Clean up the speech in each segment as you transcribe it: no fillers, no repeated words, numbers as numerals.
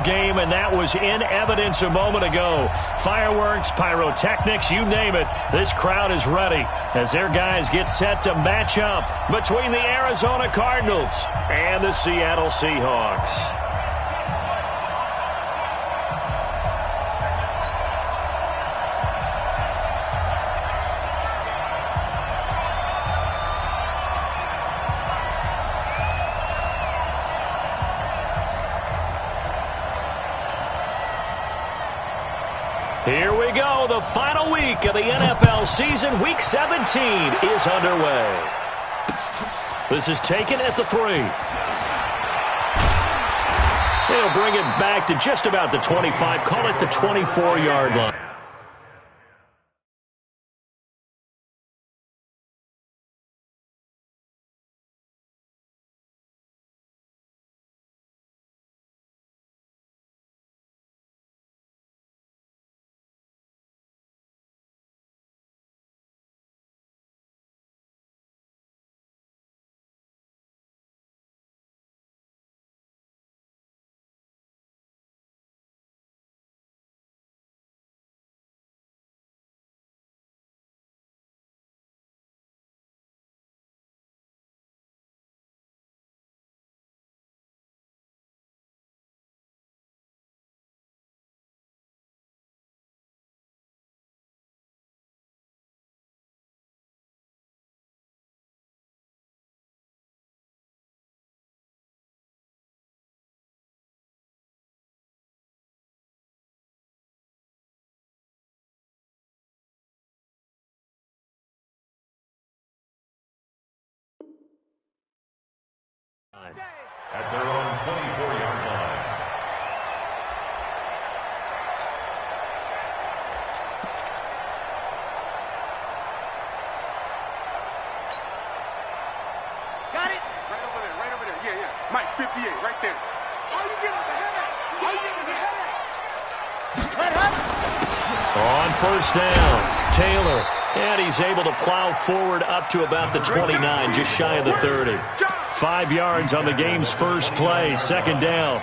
game, and that was in evidence a moment ago. Fireworks, pyrotechnics, you name it. This crowd is ready as their guys get set to match up between the Arizona Cardinals and the Seattle Seahawks. Here we go. The final week of the NFL season. Week 17 is underway. This is taken at the 3. They'll bring it back to just about the 25. Call it the 24-yard line. At their own 24-yard line. Got it? Right over there, right over there. Yeah, yeah. Mike, 58, right there. All you get is a header. All you get is a header. On first down, Taylor. And he's able to plow forward up to about the 29, just shy of the 30. 5 yards on the game's first play, second down.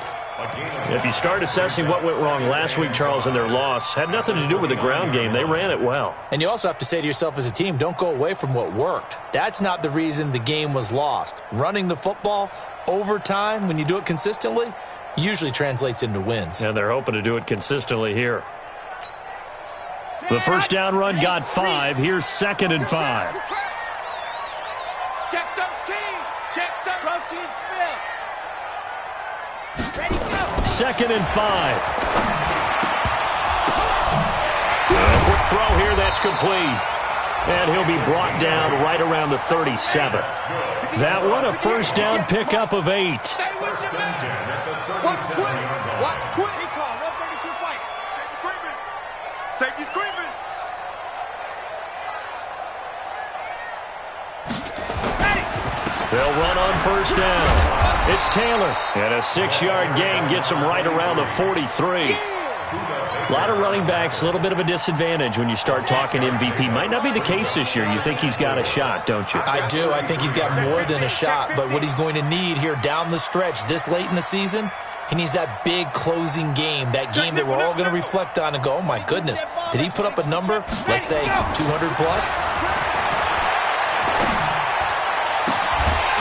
If you start assessing what went wrong last week, Charles, in their loss, had nothing to do with the ground game. They ran it well. And you also have to say to yourself as a team, don't go away from what worked. That's not the reason the game was lost. Running the football over time, when you do it consistently, usually translates into wins. And they're hoping to do it consistently here. The first down run got 5. Here's 2nd and 5. Check them team. Check them protein spill. Ready, go. 2nd and 5. A quick throw here, that's complete. And he'll be brought down right around the 37. That one, a first down pickup of 8. Watch twin. Watch twin. Recall, 132 fight. Safety screaming. They'll run on first down. It's Taylor. And a 6-yard gain gets him right around the 43. A lot of running backs, a little bit of a disadvantage when you start talking MVP. Might not be the case this year. You think he's got a shot, don't you? I do. I think he's got more than a shot. But what he's going to need here down the stretch this late in the season, he needs that big closing game, that game that we're all going to reflect on and go, oh, my goodness, did he put up a number, let's say 200 plus?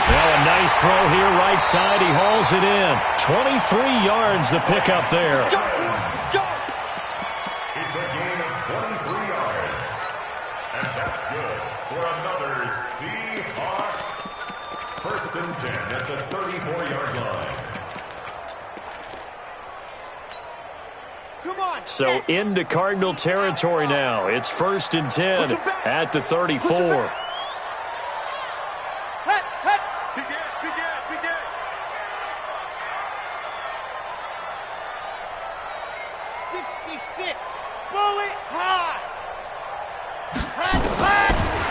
Well, a nice throw here right side. He hauls it in. 23 yards the pickup there. It's a gain of 23 yards. And that's good for another Seahawks. 1st and 10 at the 34-yard line. So into Cardinal territory now. It's 1st and 10 at the 34.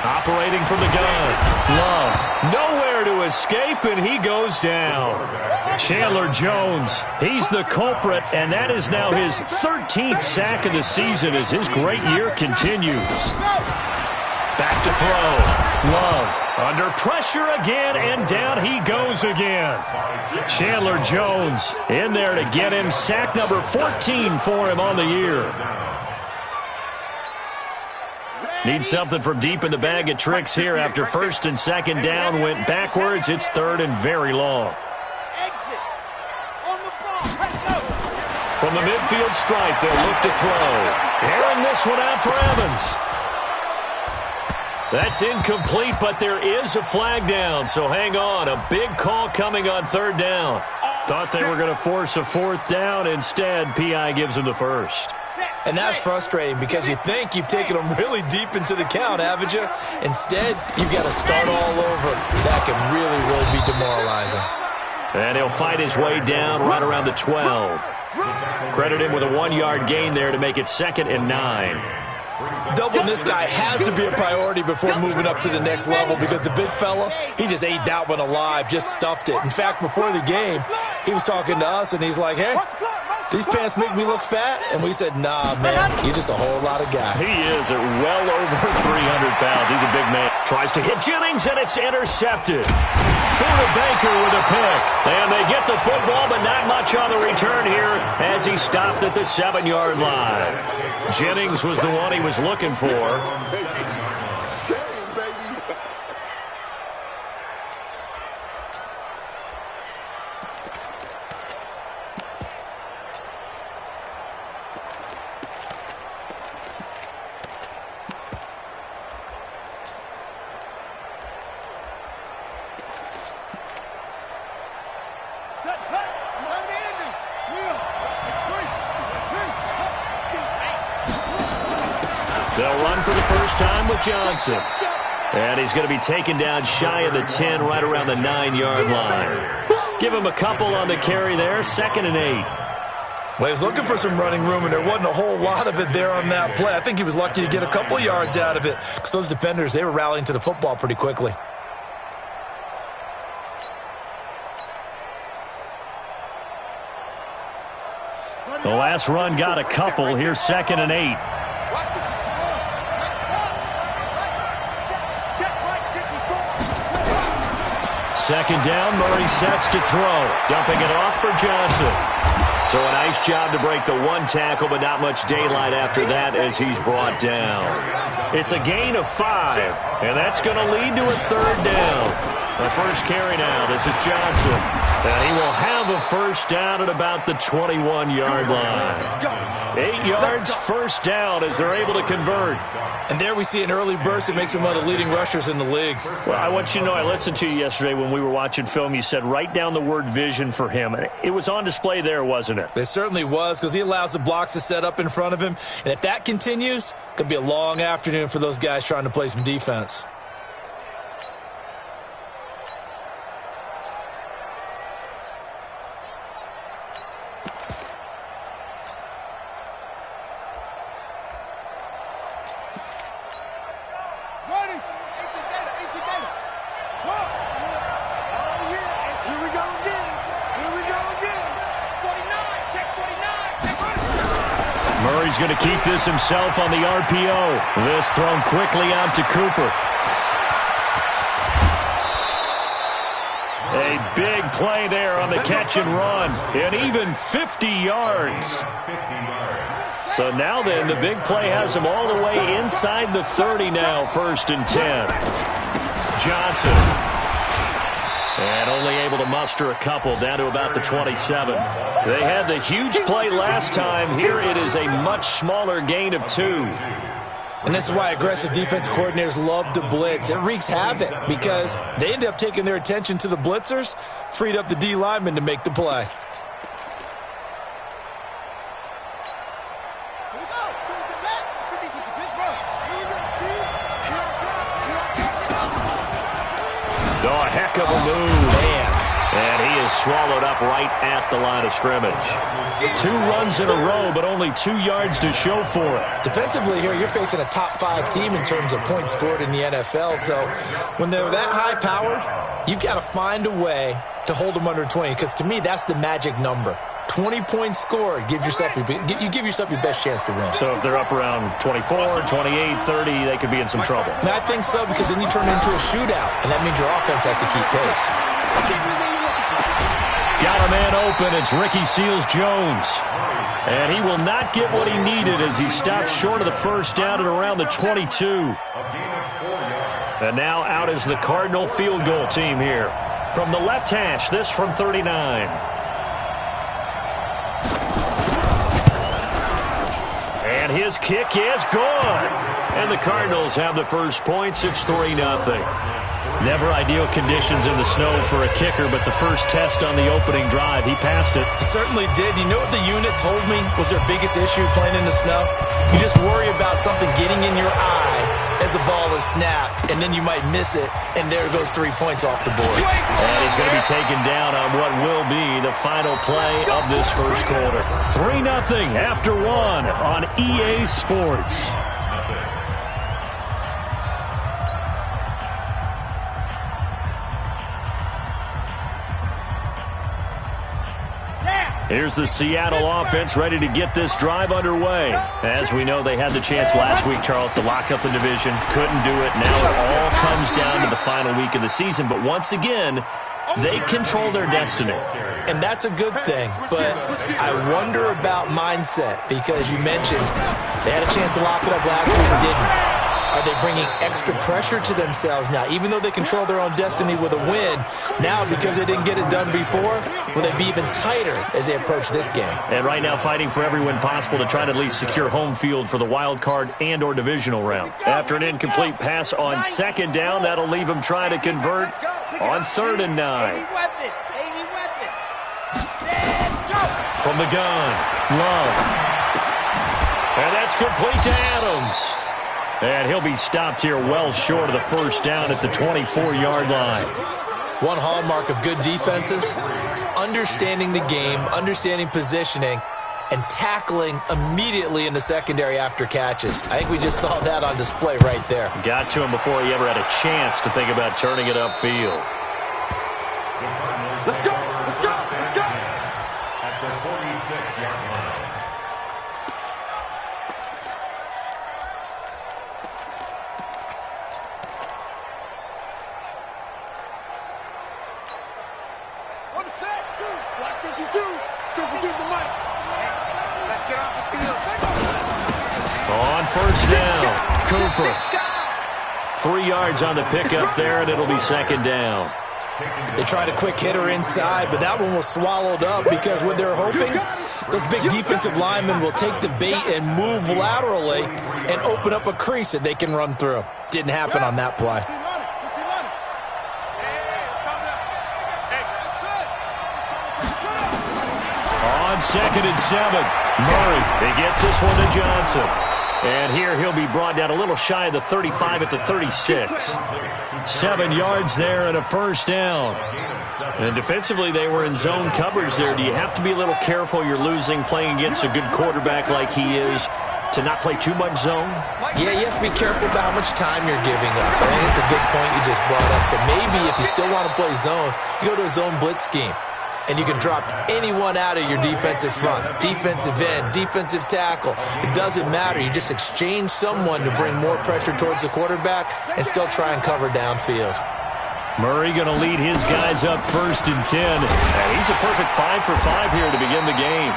Operating from the gun. Love. Nowhere to escape, and he goes down. Chandler Jones, he's the culprit, and that is now his 13th sack of the season as his great year continues. Back to throw. Love under pressure again, and down he goes again. Chandler Jones in there to get him. Sack number 14 for him on the year. Need something from deep in the bag of tricks here after first and second down went backwards. It's third and very long. From the midfield stripe, they'll look to throw. Airing this one out for Evans. That's incomplete, but there is a flag down, so hang on. A big call coming on third down. Thought they were going to force a fourth down. Instead, P.I. gives them the first. And that's frustrating because you think you've taken them really deep into the count, haven't you? Instead, you've got to start all over. That can really, really be demoralizing. And he'll fight his way down right around the 12. Credit him with a 1-yard gain there to make it 2nd and 9. Doubling this guy has to be a priority before moving up to the next level because the big fella, he just ate that one alive, just stuffed it. In fact, before the game, he was talking to us, and he's like, hey, these pants make me look fat? And we said, nah, man, you're just a whole lot of guy. He is at well over 300 pounds. He's a big man. Tries to hit Jennings, and it's intercepted. Buda Baker with a pick. And they get the football, but not much on the return here as he stopped at the 7-yard line. Jennings was the one he was looking for. They'll run for the first time with Johnson. And he's going to be taken down shy of the 10, right around the 9-yard line. Give him a couple on the carry there, 2nd and 8. Well, he was looking for some running room, and there wasn't a whole lot of it there on that play. I think he was lucky to get a couple yards out of it because those defenders, they were rallying to the football pretty quickly. The last run got a couple. Here's 2nd and 8. Second down, Murray sets to throw. Dumping it off for Johnson. So a nice job to break the 1 tackle, but not much daylight after that as he's brought down. It's a gain of 5, and that's going to lead to a 3rd down. The first carry now. This is Johnson. And he will have a first down at about the 21-yard line. 8 yards, first down as they're able to convert. And there we see an early burst that makes him one of the leading rushers in the league. Well, I want you to know, I listened to you yesterday when we were watching film. You said write down the word vision for him. It was on display there, wasn't it? It certainly was because he allows the blocks to set up in front of him. And if that continues, it could be a long afternoon for those guys trying to play some defense. Murray's going to keep this himself on the RPO. This thrown quickly out to Cooper. A big play there on the catch and run. And even 50 yards. So now then, the big play has him all the way inside the 30 now, 1st and 10. Johnson. And only able to muster a couple down to about the 27. They had the huge play last time. Here it is a much smaller gain of 2. And this is why aggressive defense coordinators love to blitz. It wreaks havoc because they end up taking their attention to the blitzers, freed up the D lineman to make the play. Oh, a heck of a move. Man. And he is swallowed up right at the line of scrimmage. 2 runs in a row, but only 2 yards to show for it. Defensively here, you're facing a top 5 team in terms of points scored in the NFL. So when they're that high-powered, you've got to find a way to hold them under 20, because to me, that's the magic number. 20-point score. You give yourself your best chance to win. So if they're up around 24, 28, 30, they could be in some trouble. I think so, because then you turn it into a shootout, and that means your offense has to keep pace. Got a man open. It's Ricky Seals-Jones. And he will not get what he needed as he stopped short of the first down at around the 22. And now out is the Cardinal field goal team here. From the left hash, this from 39. And his kick is good. And the Cardinals have the first points. It's 3-0. Never ideal conditions in the snow for a kicker, but the first test on the opening drive, he passed it. He certainly did. You know what the unit told me was their biggest issue playing in the snow? You just worry about something getting in your eye as the ball is snapped, and then you might miss it, and there goes 3 points off the board. And he's going to be taken down on what will be the final play of this first quarter. 3-0 after one on EA Sports. Here's the Seattle offense ready to get this drive underway. As we know, they had the chance last week, Charles, to lock up the division. Couldn't do it. Now it all comes down to the final week of the season. But once again, they control their destiny. And that's a good thing. But I wonder about mindset, because you mentioned they had a chance to lock it up last week and didn't. Are they bringing extra pressure to themselves now? Even though they control their own destiny with a win, now because they didn't get it done before, will they be even tighter as they approach this game? And right now fighting for every win possible to try to at least secure home field for the wild card and or divisional round. After an incomplete pass on second down, that'll leave them trying to convert on 3rd and 9. From the gun, Love. And that's complete to Adams. And he'll be stopped here well short of the first down at the 24-yard line. One hallmark of good defenses is understanding the game, understanding positioning, and tackling immediately in the secondary after catches. I think we just saw that on display right there. Got to him before he ever had a chance to think about turning it upfield. Let's go! Let's go! Let's go! At the 46-yard line. On the set, block 52. 52's the mic. Let's get off the field. On first down, Cooper. 3 yards on the pickup there, and it'll be second down. They tried a quick hitter inside, but that one was swallowed up because what they're hoping, those big defensive linemen will take the bait and move laterally and open up a crease that they can run through. Didn't happen on that play. On 2nd and 7, Murray, he gets this one to Johnson. And here he'll be brought down a little shy of the 35 at the 36. 7 yards there and a first down. And defensively, they were in zone coverage there. Do you have to be a little careful? You're losing playing against a good quarterback like he is to not play too much zone? Yeah, you have to be careful about how much time you're giving up. I think it's a good point you just brought up. So maybe if you still want to play zone, you go to a zone blitz scheme. And you can drop anyone out of your defensive front. Defensive end, defensive tackle. It doesn't matter. You just exchange someone to bring more pressure towards the quarterback and still try and cover downfield. Murray going to lead his guys up 1st and 10. And he's a perfect 5 for 5 here to begin the game.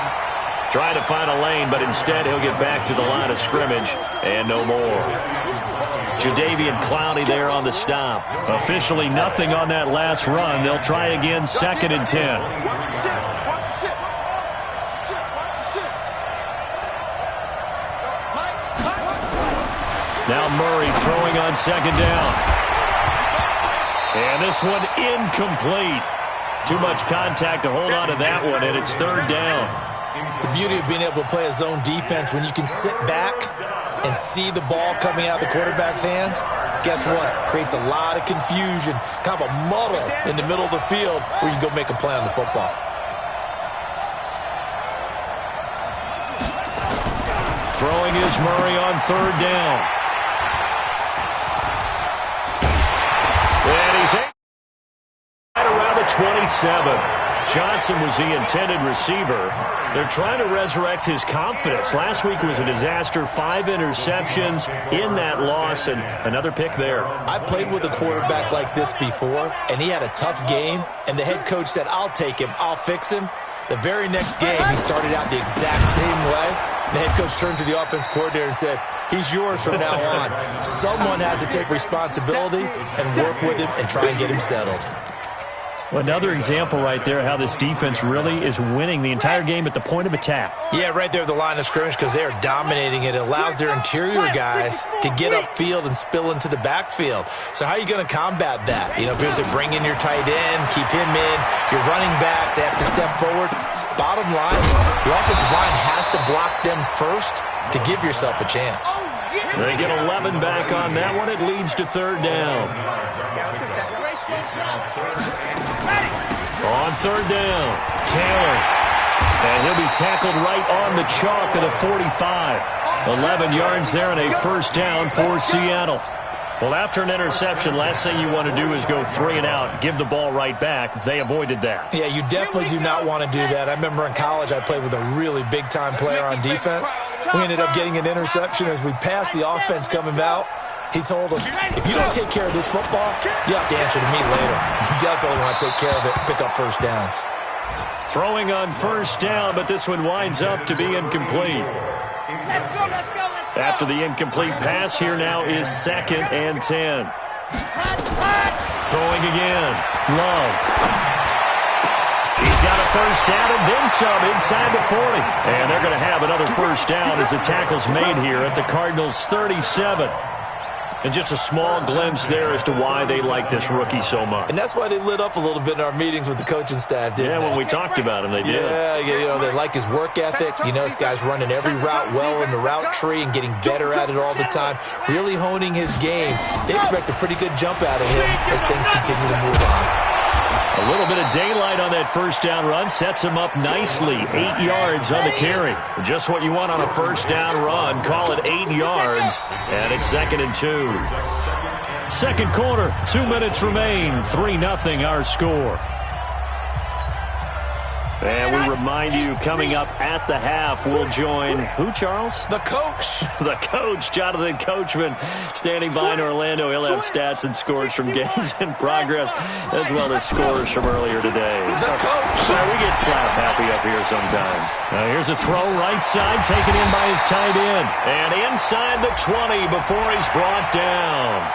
Trying to find a lane, but instead he'll get back to the line of scrimmage and no more. Jadeveon Clowney there on the stop. Officially nothing on that last run. They'll try again 2nd and 10. Now Murray throwing on 2nd down. And this one incomplete. Too much contact to hold on to that one, and it's 3rd down. The beauty of being able to play a zone defense when you can sit back and see the ball coming out of the quarterback's hands, guess what? Creates a lot of confusion, kind of a muddle in the middle of the field where you can go make a play on the football. Throwing is Murray on 3rd down. And he's right around the 27. Johnson was the intended receiver. They're trying to resurrect his confidence. Last week was a disaster, 5 interceptions in that loss, and another pick there. I played with a quarterback like this before, and he had a tough game, and the head coach said, I'll take him, I'll fix him. The very next game, he started out the exact same way. The head coach turned to the offense coordinator and said, he's yours from now on. Someone has to take responsibility and work with him and try and get him settled. Well, another example right there how this defense really is winning the entire game at the point of attack. Yeah, right there at the line of scrimmage because they are dominating it. It allows their interior guys to get upfield and spill into the backfield. So how are you going to combat that? You know, because they bring in your tight end, keep him in, your running backs, they have to step forward. Bottom line, the offensive line has to block them first to give yourself a chance. They get 11 back on that one. It leads to third down. On third down, Taylor. And he'll be tackled right on the chalk of the 45. 11 yards there and a first down for Seattle. Well, after an interception, last thing you want to do is go 3 and out, give the ball right back. They avoided that. Yeah, you definitely do not want to do that. I remember in college I played with a really big-time player on defense. We ended up getting an interception as we passed the offense coming out. He told him, if you don't take care of this football, you have to answer to me later. You definitely want to take care of it, pick up first downs. Throwing on first down, but this one winds up to be incomplete. Let's go, let's go, let's go. After the incomplete pass, here now is 2nd and 10. Throwing again. Love. He's got a first down and then some inside the 40. And they're going to have another first down as the tackle's made here at the Cardinals' 37. And just a small glimpse there as to why they like this rookie so much. And that's why they lit up a little bit in our meetings with the coaching staff, didn't they? Yeah, when we talked about him, they did. Yeah, you know, they like his work ethic. You know, this guy's running every route well in the route tree and getting better at it all the time, really honing his game. They expect a pretty good jump out of him as things continue to move on. A little bit of daylight on that first down run sets him up nicely. 8 yards on the carry. Just what you want on a first down run. Call it 8 yards. And it's 2nd and 2. Second quarter, 2 minutes remain. 3-0 our score. And we remind you, coming up at the half, we'll join who, Charles? The coach. The coach, Jonathan Coachman, standing by in Orlando. He'll have stats and scores from games in progress, as well as scores from earlier today. The coach. We get slap happy up here sometimes. Here's a throw right side, taken in by his tight end. And inside the 20 before he's brought down.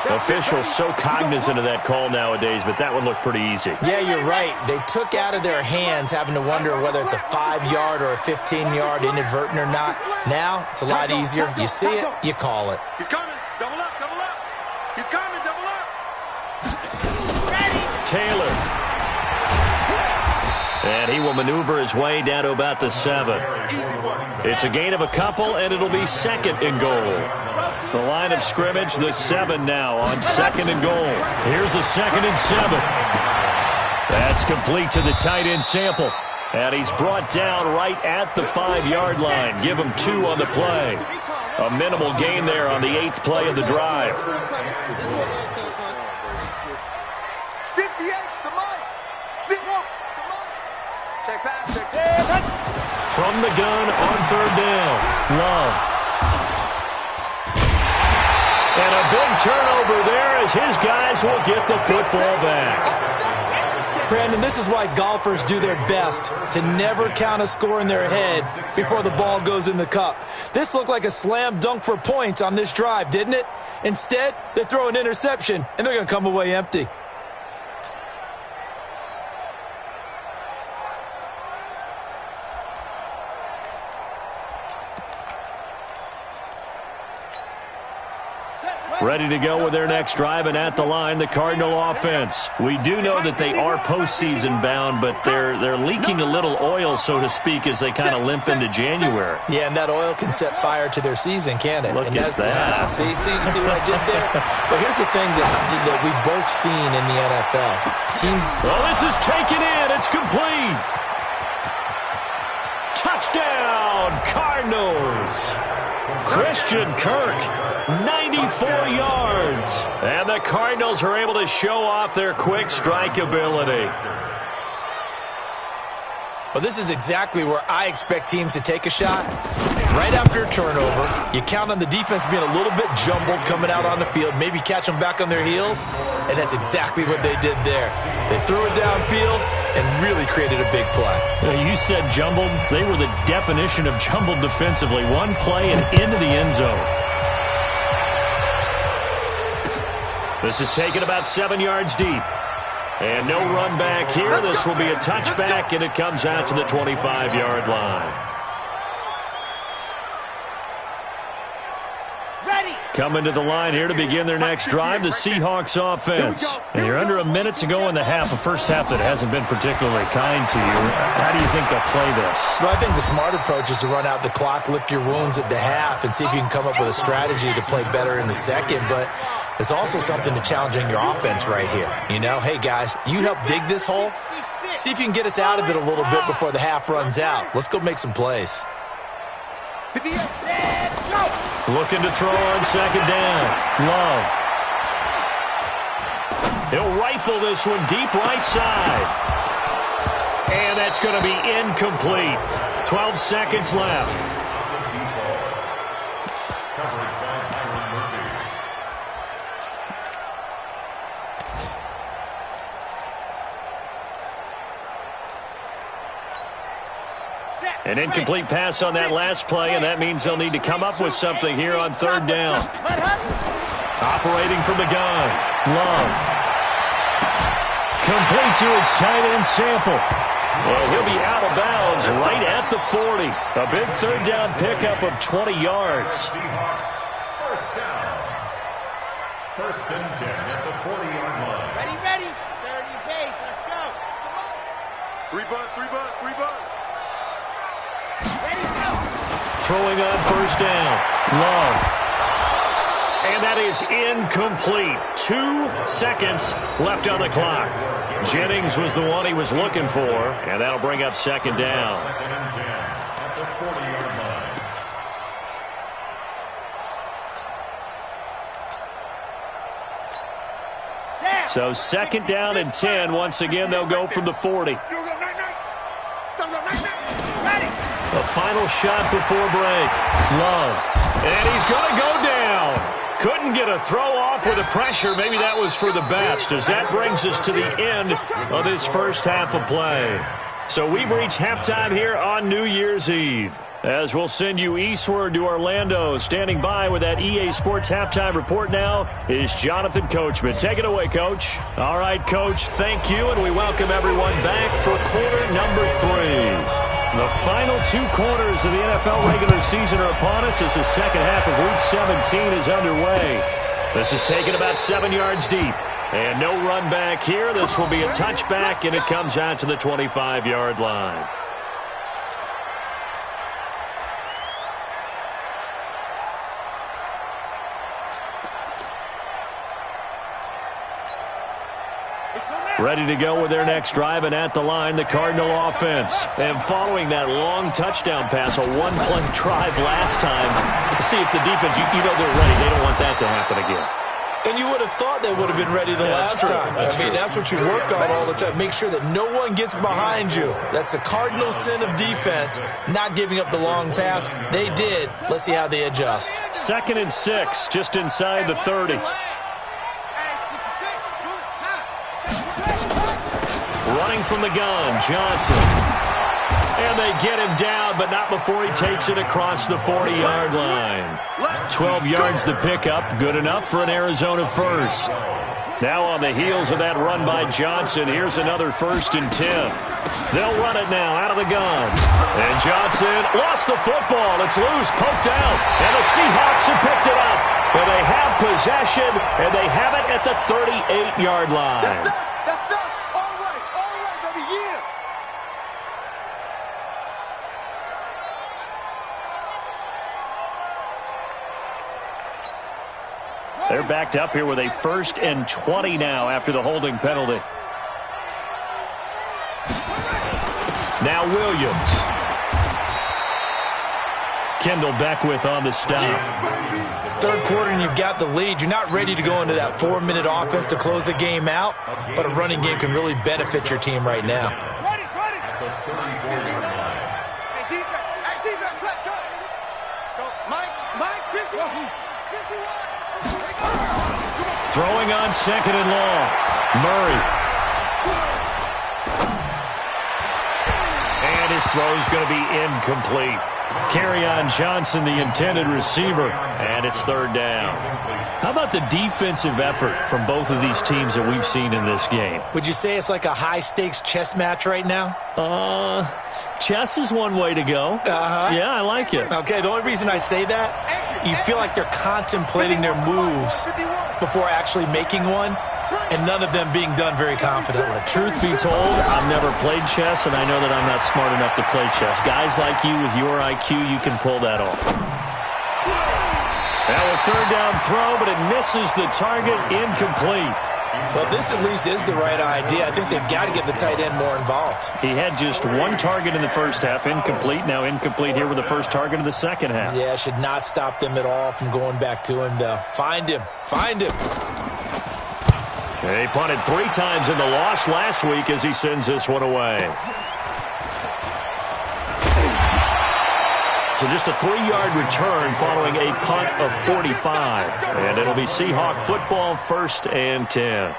Officials so cognizant of that call nowadays, but that one looked pretty easy. Yeah, you're right. They took out of their hands having to wonder whether it's a 5-yard or a 15-yard inadvertent or not. Now, it's a lot easier. You see it, you call it. He's coming. Double up, double up. He's coming, double up. Taylor. And he will maneuver his way down to about the 7. It's a gain of a couple, and it'll be 2nd and goal. The line of scrimmage, the 7 now on 2nd and goal. Here's a 2nd and 7. That's complete to the tight end Sample. And he's brought down right at the 5-yard line. Give him 2 on the play. A minimal gain there on the 8th play of the drive. 58's the money. Check pass, check. From the gun on third down. Love. And a big turnover there as his guys will get the football back. Brandon, this is why golfers do their best to never count a score in their head before the ball goes in the cup. This looked like a slam dunk for points on this drive, didn't it? Instead, they throw an interception, and they're going to come away empty. Ready to go with their next drive, and at the line, the Cardinal offense. We do know that they are postseason bound, but they're leaking a little oil, so to speak, as they kind of limp into January. Yeah, and that oil can set fire to their season, can't it? Look at that. See what I did there? But here's the thing that we've both seen in the NFL. Teams. Well, this is taken in. It's complete. Touchdown, Cardinals. Christian Kirk, 94 yards. And the Cardinals are able to show off their quick strike ability. Well, this is exactly where I expect teams to take a shot. Right after a turnover, you count on the defense being a little bit jumbled coming out on the field, maybe catch them back on their heels, and that's exactly what they did there. They threw it downfield and really created a big play. You said jumbled. They were the definition of jumbled defensively. One play and into the end zone. This is taken about 7 yards deep. And no run back here. This will be a touchback, and it comes out to the 25-yard line. Coming to the line here to begin their next drive, the Seahawks offense. And you're under a minute to go in the half, a first half that hasn't been particularly kind to you. How do you think they'll play this? Well, I think the smart approach is to run out the clock, lick your wounds at the half, and see if you can come up with a strategy to play better in the second. But there's also something to challenging your offense right here. You know, hey, guys, you help dig this hole. See if you can get us out of it a little bit before the half runs out. Let's go make some plays. Looking to throw on second down. Love. He'll rifle this one deep right side. And that's going to be incomplete. 12 seconds left. An incomplete pass on that last play, and that means they'll need to come up with something here on third down. Operating from the gun. Love. Complete to his tight end Sample. Well, he'll be out of bounds right at the 40. A big third down pickup of 20 yards. First down. First and 10 at the 40-yard line. Ready. 30 pace. Let's go. Come on. 3 bucks. Throwing on first down. Love. And that is incomplete. 2 seconds left on the clock. Jennings was the one he was looking for, and that'll bring up second down. Second and 10 at the 40-yard line. So second down and 10. Once again, they'll go from the 40. The final shot before break. Love. And he's going to go down. Couldn't get a throw off with the pressure. Maybe that was for the best, as that brings us to the end of this first half of play. So we've reached halftime here on New Year's Eve, as we'll send you eastward to Orlando. Standing by with that EA Sports halftime report now is Jonathan Coachman. Take it away, Coach. All right, Coach, thank you, and we welcome everyone back for quarter number 3. The final 2 quarters of the NFL regular season are upon us as the second half of Week 17 is underway. This is taken about 7 yards deep. And no run back here. This will be a touchback, and it comes out to the 25-yard line. Ready to go with their next drive, and at the line, the Cardinal offense. And following that long touchdown pass, a one-play drive last time, see if the defense, you know they're ready. They don't want that to happen again. And you would have thought they would have been ready the last time. I mean, that's what you work on all the time. Make sure that no one gets behind you. That's the cardinal sin of defense, not giving up the long pass. They did. Let's see how they adjust. 2nd and 6, just inside the 30. Running from the gun, Johnson. And they get him down, but not before he takes it across the 40-yard line. 12 yards to pick up, good enough for an Arizona first. Now on the heels of that run by Johnson, here's another 1st and 10. They'll run it now out of the gun. And Johnson lost the football. It's loose, poked out, and the Seahawks have picked it up. But they have possession, and they have it at the 38-yard line. They're backed up here with a 1st and 20 now after the holding penalty. Now Williams. Kendall Beckwith on the stop. Third quarter and you've got the lead. You're not ready to go into that 4-minute offense to close the game out, but a running game can really benefit your team right now. Run it. Throwing on second and long. Murray. And his throw's going to be incomplete. Kerryon Johnson, the intended receiver, and it's third down. How about the defensive effort from both of these teams that we've seen in this game? Would you say it's like a high-stakes chess match right now? Chess is one way to go. Yeah, I like it. Okay, the only reason I say that, you feel like they're contemplating their moves before actually making one, and none of them being done very confidently. Truth be told, I've never played chess, and I know that I'm not smart enough to play chess. Guys like you with your IQ, you can pull that off. Now a third down throw, but it misses the target, incomplete. Well, this at least is the right idea. I think they've got to get the tight end more involved. He had just one target in the first half, incomplete. Now incomplete here with the first target of the second half. Yeah, should not stop them at all from going back to him, though. Find him. Find him. He punted 3 times in the loss last week as he sends this one away. So just a 3-yard return following a punt of 45. And it'll be Seahawk football, 1st and 10.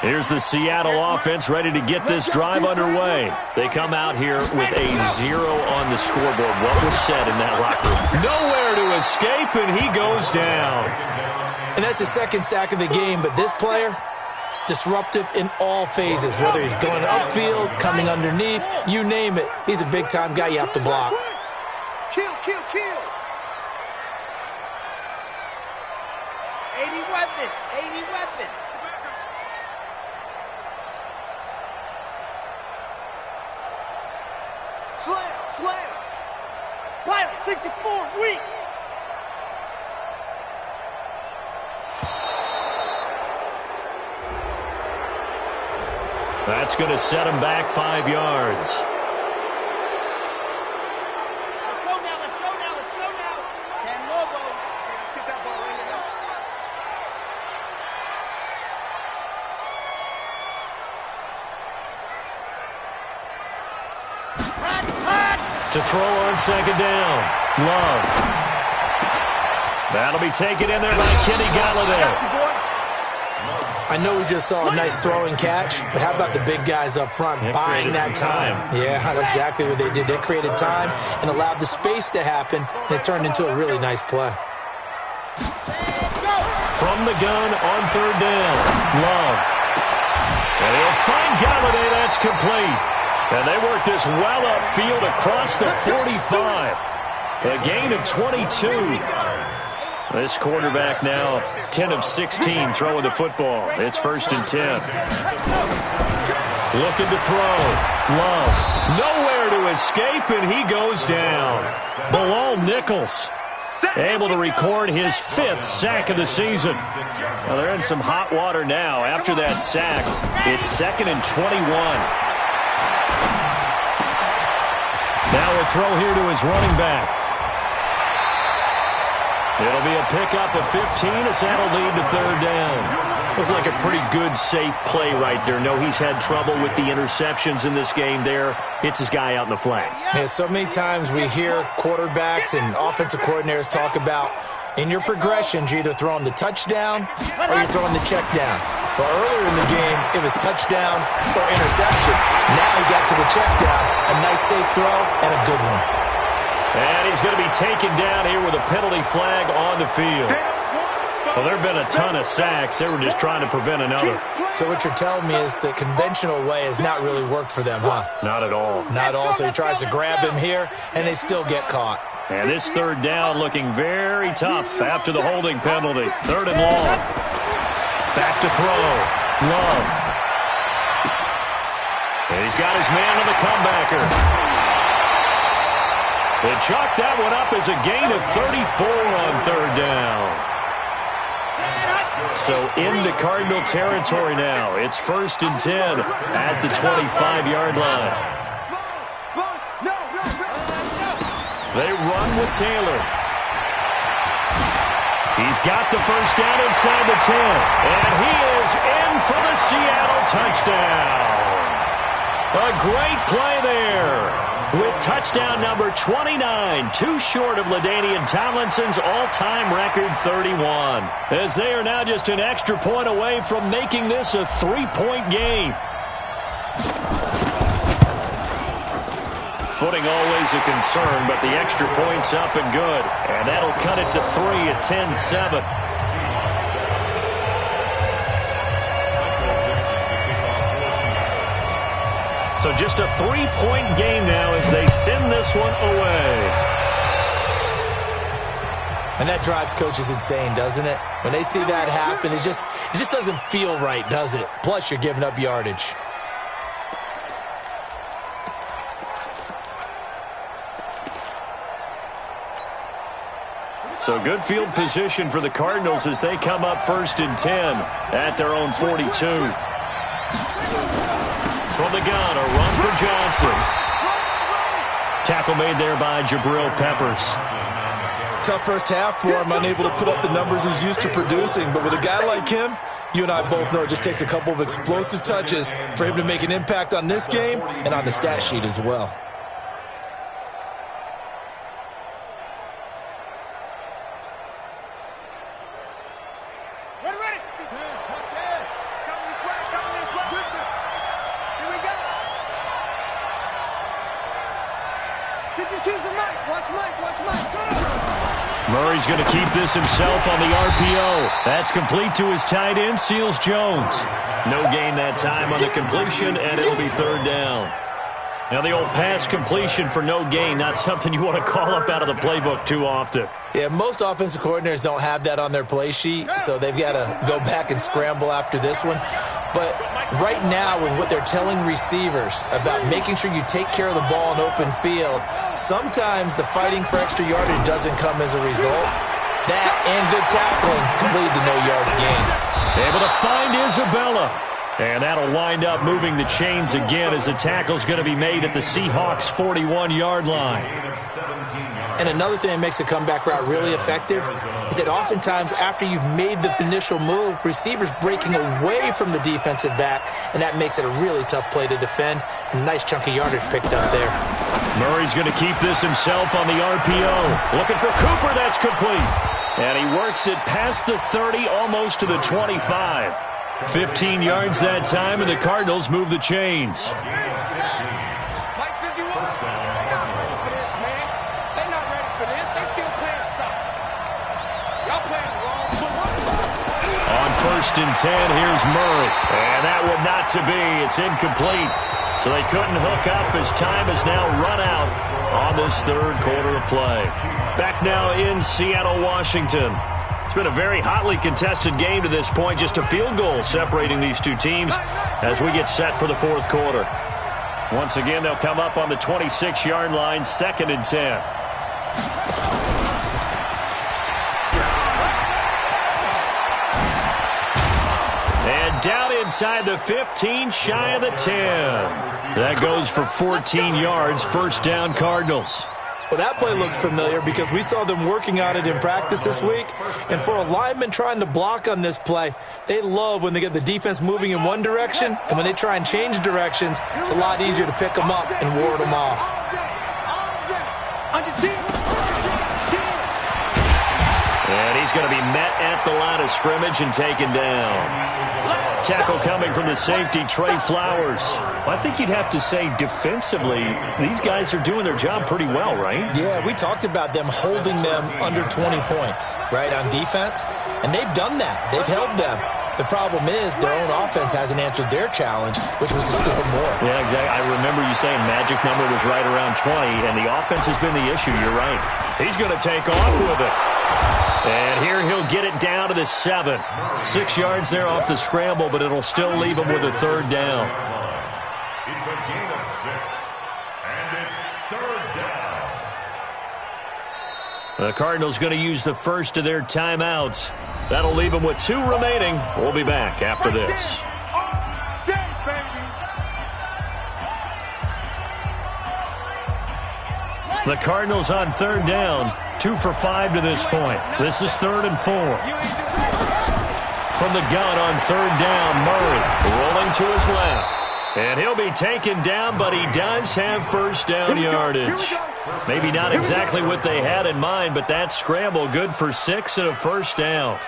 Here's the Seattle offense ready to get this drive underway. They come out here with a 0 on the scoreboard. What was said in that locker room? Nowhere to escape, and he goes down. And that's the second sack of the game, but this player, disruptive in all phases, whether he's going upfield, coming underneath, you name it. He's a big-time guy you have to block. Kill. 80 weapon. Slam. Pilot 64, weak. That's going to set him back 5 yards. Let's go now. Can Lobo. Let's get that ball right now. To throw on second down. Love. That'll be taken in there by Kenny Galladay. I know we just saw a nice throwing catch, but how about the big guys up front buying that time? Yeah, that's exactly what they did. They created time and allowed the space to happen, and it turned into a really nice play. From the gun on third down. Love. And he'll find Galladay. That's complete. And they work this well upfield across the 45. A gain of 22. This quarterback now 10 of 16 throwing the football. It's 1st and 10. Looking to throw. Love. Nowhere to escape, and he goes down. Bilal Nichols able to record his 5th sack of the season. Well, they're in some hot water now. After that sack, it's 2nd and 21. Now a throw here to his running back. It'll be a pickup of 15 as that'll lead to third down. Looked like a pretty good, safe play right there. No, he's had trouble with the interceptions in this game there. Hits his guy out in the flat. Yeah, so many times we hear quarterbacks and offensive coordinators talk about in your progressions, you're either throwing the touchdown or you're throwing the check down. But earlier in the game, it was touchdown or interception. Now he got to the check down. A nice safe throw and a good one. And he's going to be taken down here with a penalty flag on the field. Well, there have been a ton of sacks. They were just trying to prevent another. So what you're telling me is the conventional way has not really worked for them, huh? Not at all. Not at all. So he tries to grab him here, and they still get caught. And this third down looking very tough after the holding penalty. 3rd and long. Back to throw. Love. And he's got his man on the comebacker. They chalk that one up as a gain of 34 on third down. So into Cardinal territory now. It's 1st and 10 at the 25-yard line. They run with Taylor. He's got the first down inside the 10. And he is in for the Seattle touchdown. A great play there. with touchdown number 29, too short of LaDainian Tomlinson's all-time record 31. As they are now just an extra point away from making this a 3-point game. Footing always a concern, but the extra point's up and good. And that'll cut it to 3 at 10-7. So just a 3-point game now as they send this one away. And that drives coaches insane, doesn't it? When they see that happen, it just doesn't feel right, does it? Plus, you're giving up yardage. So good field position for the Cardinals as they come up 1st and 10 at their own 42. From the gun, a run for Johnson. Tackle made there by Jabril Peppers. Tough first half for him, unable to put up the numbers he's used to producing. But with a guy like him, you and I both know it just takes a couple of explosive touches for him to make an impact on this game and on the stat sheet as well. Murray's going to keep this himself on the RPO. That's complete to his tight end, Seals Jones. No gain that time on the completion, and it'll be 3rd down. Now the old pass completion for no gain, not something you want to call up out of the playbook too often. Yeah, most offensive coordinators don't have that on their play sheet, so they've got to go back and scramble after this one. But right now, with what they're telling receivers about making sure you take care of the ball in open field, sometimes the fighting for extra yardage doesn't come as a result. That and good tackling can lead to no yards gained. Able to find Isabella. And that'll wind up moving the chains again as the tackle's going to be made at the Seahawks' 41-yard line. And another thing that makes the comeback route really effective is that oftentimes after you've made the initial move, receivers breaking away from the defensive back, and that makes it a really tough play to defend. A nice chunk of yardage picked up there. Murray's going to keep this himself on the RPO. Looking for Cooper, that's complete. And he works it past the 30, almost to the 25. 15 yards that time, and the Cardinals move the chains. On 1st and 10, here's Murray. And that one not to be. It's incomplete. So they couldn't hook up as time has now run out on this 3rd quarter of play. Back now in Seattle, Washington. It's been a very hotly contested game to this point. Just a field goal separating these two teams as we get set for the 4th quarter. Once again, they'll come up on the 26-yard line, 2nd and 10. And down inside the 15, shy of the 10. That goes for 14 yards, 1st down Cardinals. Well, that play looks familiar because we saw them working on it in practice this week. And for a lineman trying to block on this play, they love when they get the defense moving in one direction. And when they try and change directions, it's a lot easier to pick them up and ward them off. And he's going to be met at the line of scrimmage and taken down. Tackle coming from the safety, Trey Flowers. I think you'd have to say defensively, these guys are doing their job pretty well, right? Yeah, we talked about them holding them under 20 points, right, on defense. And they've done that. They've held them. The problem is their own offense hasn't answered their challenge, which was to score more. Yeah, exactly. I remember you saying magic number was right around 20, and the offense has been the issue. You're right. He's going to take off with it. And here he'll get it down to the 7. 6 yards there off the scramble, but it'll still leave him with a 3rd down. It's a gain of 6, and it's 3rd down. The Cardinals going to use the first of their timeouts. That'll leave them with 2 remaining. We'll be back after this. The Cardinals on 3rd down. 2 for 5 to this point. This is 3rd and 4. From the gun on 3rd down, Murray rolling to his left. And he'll be taken down, but he does have first down yardage. Maybe not exactly what they had in mind, but that scramble good for 6 and a first down.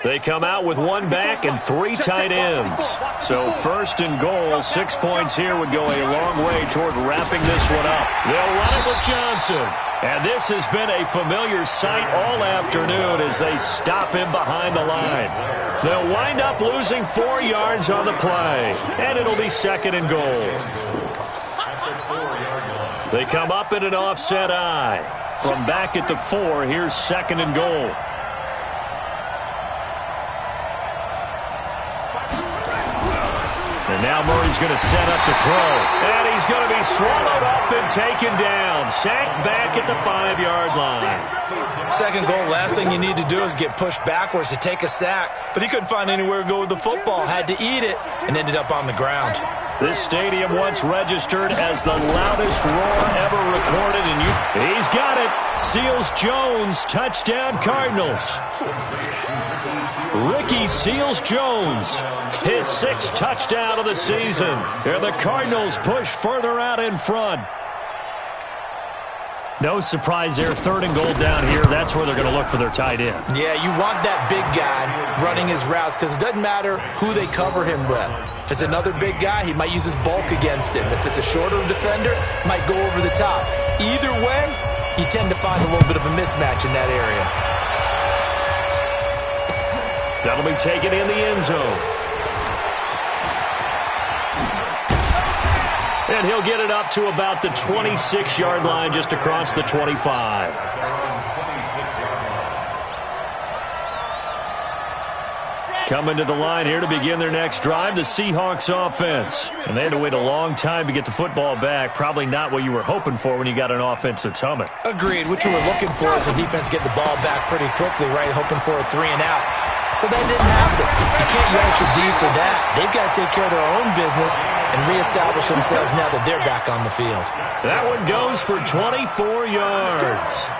They come out with 1 back and 3 tight ends. So first and goal, 6 points here would go a long way toward wrapping this one up. They'll run it with Johnson. And this has been a familiar sight all afternoon as they stop him behind the line. They'll wind up losing 4 yards on the play. And it'll be second and goal. They come up in an offset eye. From back at the 4, here's second and goal. And now Murray's going to set up to throw. And he's going to be swallowed up and taken down. Sacked back at the 5-yard line. Second goal, last thing you need to do is get pushed backwards to take a sack. But he couldn't find anywhere to go with the football. Had to eat it and ended up on the ground. This stadium once registered as the loudest roar ever recorded. And he's got it. Seals-Jones, touchdown Cardinals. Ricky Seals-Jones, his 6th touchdown of the season. And the Cardinals push further out in front. No surprise there, third and goal down here. That's where they're going to look for their tight end. Yeah, you want that big guy running his routes because it doesn't matter who they cover him with. If it's another big guy, he might use his bulk against him. If it's a shorter defender, might go over the top. Either way, you tend to find a little bit of a mismatch in that area. That'll be taken in the end zone. And he'll get it up to about the 26-yard line, just across the 25. Coming to the line here to begin their next drive, the Seahawks offense. And they had to wait a long time to get the football back. Probably not what you were hoping for when you got an offense that's humming. Agreed. What you were looking for is the defense get the ball back pretty quickly, right? Hoping for a 3 and out. So that didn't happen. You can't yell your D for that. They've got to take care of their own business and reestablish themselves now that they're back on the field. That one goes for 24 yards.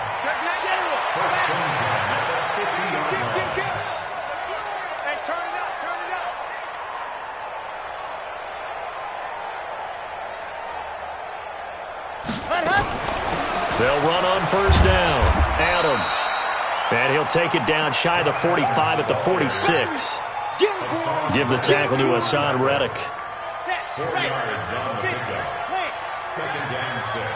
They'll run on first down. Adams. And he'll take it down shy of the 45 at the 46. Give the tackle to Hassan Reddick. 4 yards on the pickup. Second down 6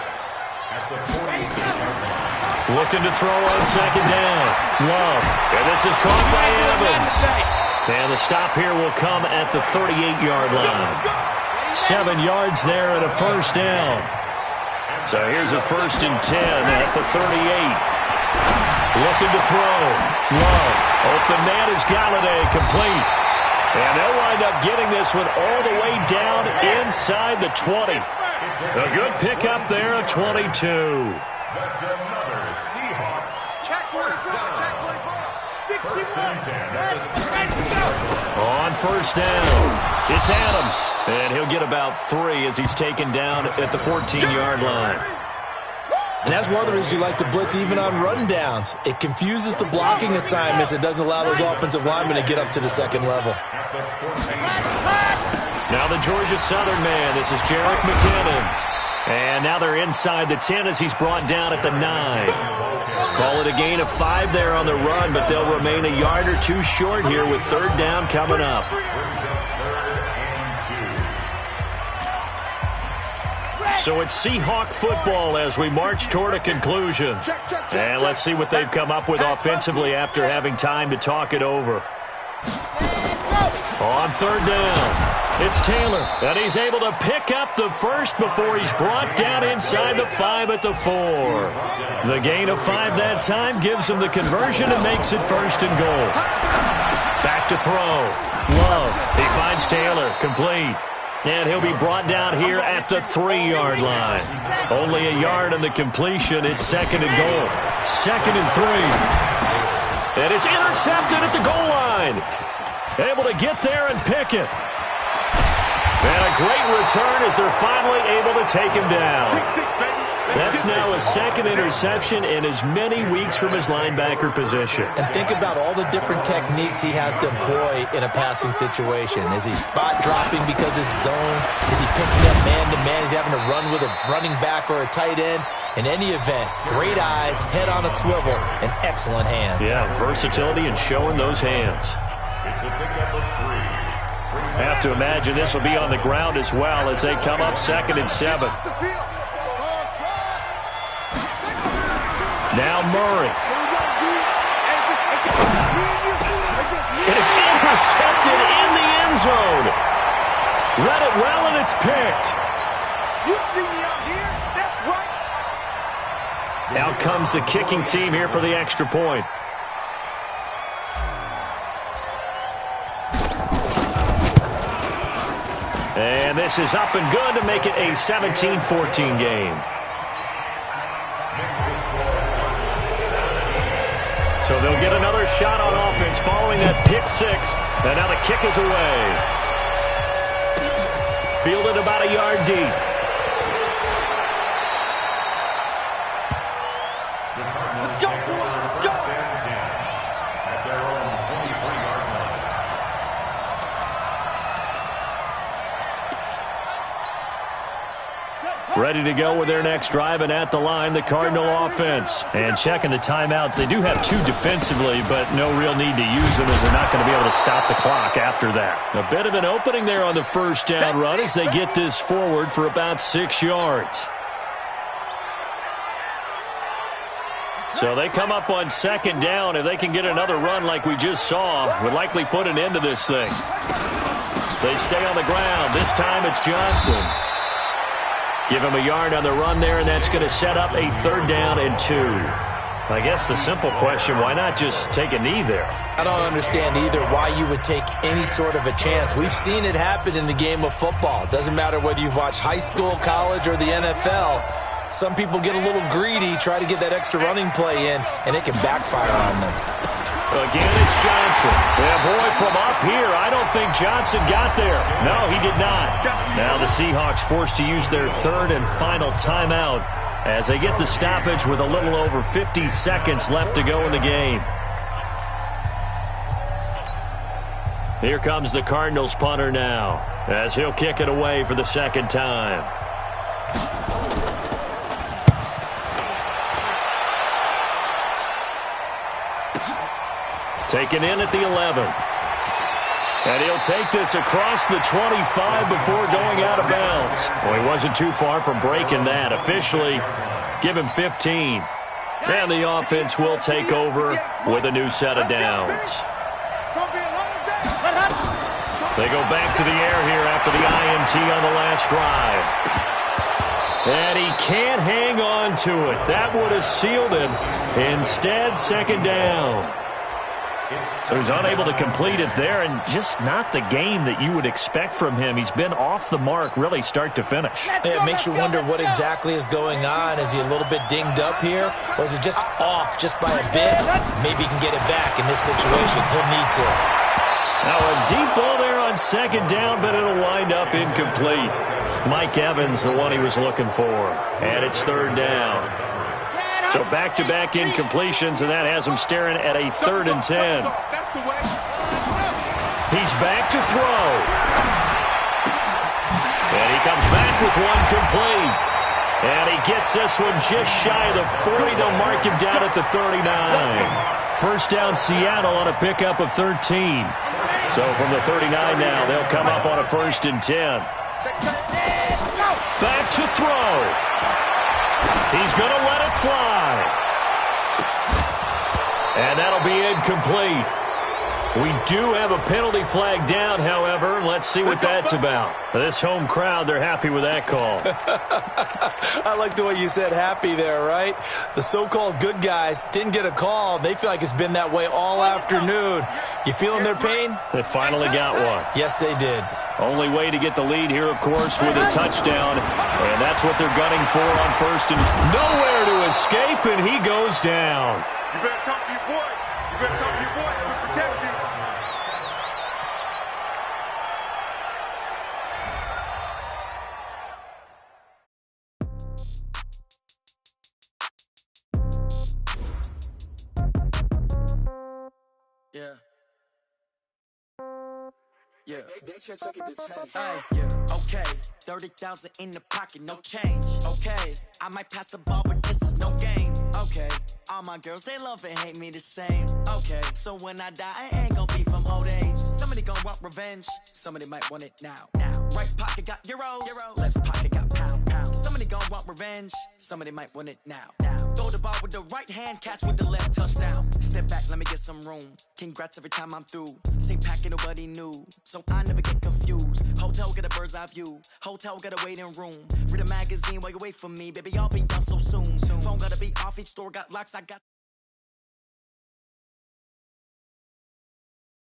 at the 46-yard line. Looking to throw on second down. Love. And this is caught by Evans. And the stop here will come at the 38-yard line. 7 yards there and a first down. So here's a first and 10 at the 38. Looking to throw. Love. Open man is Galladay, complete. And they'll wind up getting this one all the way down inside the 20. A good pickup there at 22. That's another Seahawks. First down. 61. On first down, it's Adams. And he'll get about 3 as he's taken down at the 14-yard line. And that's one of the reasons you like to blitz even on run downs. It confuses the blocking assignments. It doesn't allow those offensive linemen to get up to the second level. Now the Georgia Southern man. This is Jerick McKinnon. And now they're inside the 10 as he's brought down at the 9. Call it a gain of 5 there on the run, but they'll remain a yard or 2 short here with third down coming up. So it's Seahawk football as we march toward a conclusion. And let's see what they've come up with offensively after having time to talk it over. On third down, it's Taylor, and he's able to pick up the first before he's brought down inside the 5 at the 4. The gain of 5 that time gives him the conversion and makes it first and goal. Back to throw. Love. He finds Taylor, complete. And he'll be brought down here at the 3-yard line. Only a yard on the completion. It's second and goal. Second and 3. And it's intercepted at the goal line. Able to get there and pick it. And a a great return as they're finally able to take him down. That's now a second interception in as many weeks from his linebacker position. And think about all the different techniques he has to employ in a passing situation. Is he spot dropping because it's zone? Is he picking up man-to-man? Is he having to run with a running back or a tight end? In any event, great eyes, head on a swivel, and excellent hands. Yeah, versatility and showing those hands. Have to imagine this will be on the ground as well as they come up 2nd and 7. Now Murray. And it's intercepted in the end zone. Read it well, and it's picked. You see me out here? That's right. Out comes the kicking team here for the extra point. And this is up and good to make it a 17-14 game. So they'll get another shot on offense following that pick 6. And now the kick is away. Fielded about a yard deep. Let's go, boys. Let's go. At their own 23-yard line. Ready to go with their next drive, and at the line, the Cardinal offense. And checking the timeouts, they do have 2 defensively, but no real need to use them as they're not going to be able to stop the clock after that. A bit of an opening there on the first down run as they get this forward for about 6 yards. So they come up on 2nd down. If they can get another run like we just saw, would likely put an end to this thing. They stay on the ground. This time it's Johnson. Give him a yard on the run there, and that's going to set up a 3rd down and 2. I guess the simple question, why not just take a knee there? I don't understand either why you would take any sort of a chance. We've seen it happen in the game of football. It doesn't matter whether you've watched high school, college, or the NFL. Some people get a little greedy, try to get that extra running play in, and it can backfire on them. Again, it's Johnson. Yeah, boy, from up here, I don't think Johnson got there. No, he did not. Now the Seahawks forced to use their 3rd and final timeout as they get the stoppage with a little over 50 seconds left to go in the game. Here comes the Cardinals punter now as he'll kick it away for the 2nd time. Taken in at the 11. And he'll take this across the 25 before going out of bounds. Well, he wasn't too far from breaking that. Officially, give him 15. And the offense will take over with a new set of downs. They go back to the air here after the INT on the last drive. And he can't hang on to it. That would have sealed him. Instead, 2nd down. So he's unable to complete it there, and just not the game that you would expect from him. He's been off the mark really start to finish. It makes you wonder what exactly is going on. Is he a little bit dinged up here, or is it just off just by a bit? Maybe he can get it back in this situation. He'll need to. Now a deep ball there on 2nd down, but it'll wind up incomplete. Mike Evans, the one he was looking for. And it's 3rd down. So back-to-back incompletions, and that has him staring at a 3rd and 10. He's back to throw. And he comes back with one complete. And he gets this one just shy of the 40. They'll mark him down at the 39. 1st down Seattle on a pickup of 13. So from the 39 now, they'll come up on a 1st and 10. Back to throw. He's going to let it fly. And that'll be incomplete. We do have a penalty flag down, however. Let's see what that's about. This home crowd, they're happy with that call. I like the way you said happy there, right? The so-called good guys didn't get a call. They feel like it's been that way all afternoon. You feeling their pain? They finally got one. Yes, they did. Only way to get the lead here, of course, with a touchdown. And that's what they're gunning for on 1st and nowhere to escape, and he goes down. You better talk to your boy. You better talk to your boy. He'll protect you. Yeah. Yeah. Yeah. Okay. 30,000 in the pocket, no change. Okay. I might pass the ball, but this is no game. Okay. All my girls, they love and hate me the same. Okay. So when I die, I ain't gonna be from old age. Somebody gonna want revenge. Somebody might want it now. Right pocket got euros. Left pocket got pounds. Somebody gonna want revenge. Somebody might want it now. Throw the ball with the right hand, catch with the left, touchdown. Step back, let me get some room. Congrats every time I'm through. Same packet, nobody knew, so I never get confused. Hotel got a bird's eye view. Hotel got a waiting room. Read a magazine while you wait for me, baby. I'll be done so soon. Phone gotta be off. Each store got locks. I got.